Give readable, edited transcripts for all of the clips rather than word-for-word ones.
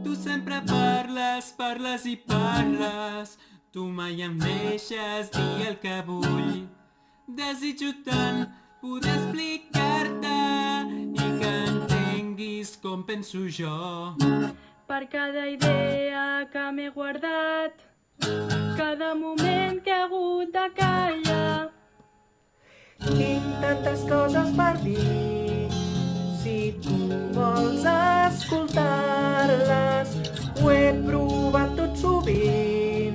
Tu sempre parles, parles i parles. Tu mai em deixes dir el que vull. Desitjo tant poder explicar-te i que entenguis com penso jo. Per cada idea que m'he guardat, cada moment que he hagut de callar. Tinc tantes coses per dir, si tu vols escoltar-les. Ho he provat tot sovint,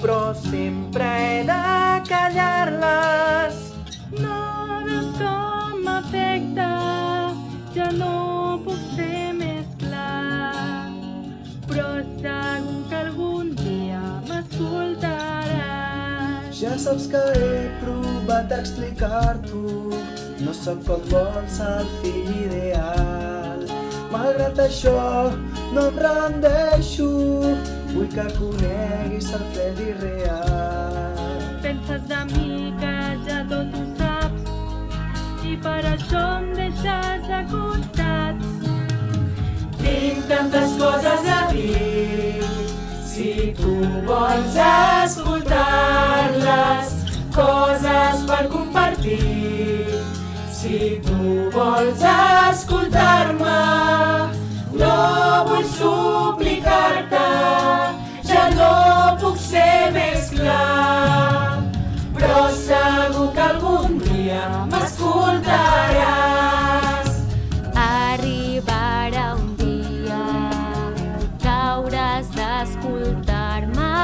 però sempre he de callar-les. No veus com m'afecta, ja no puc ser més clar, però segur que algun dia m'escoltaràs. Ja saps que he provat d'explicar-t'ho, no sóc com vols el fill ideal. Malgrat això, no em rendeixo, vull que coneguis el Freddy real. Penses de mi que ja tot ho saps i per això em deixes de costat. Tinc tantes coses a dir, si tu vols escoltar-les, coses per compartir. Si tu vols escoltar-me, no vull suplicar-te, ja no puc ser més clar, però segur que algun dia m'escoltaràs. Arribarà un dia que hauràs d'escoltar-me.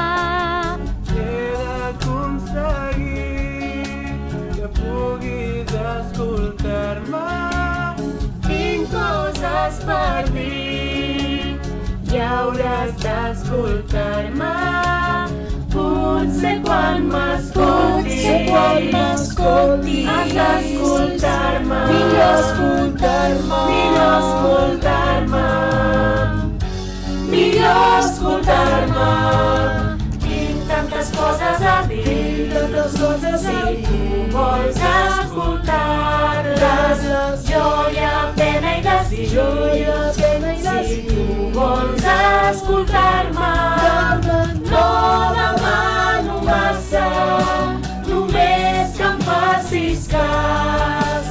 He d'aconseguir que puguis escoltar-me. Tinc coses per dir i hauràs d'escoltar-me. Potser quan m'escoltis has d'escoltar-me. Millor escoltar-me. Tinc tantes coses a dir, si tu vols escoltar-les, joia, pena i desig. Si tu vols escoltar-me, no demano massa, només que em facis cas,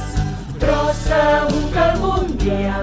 però segur que algun dia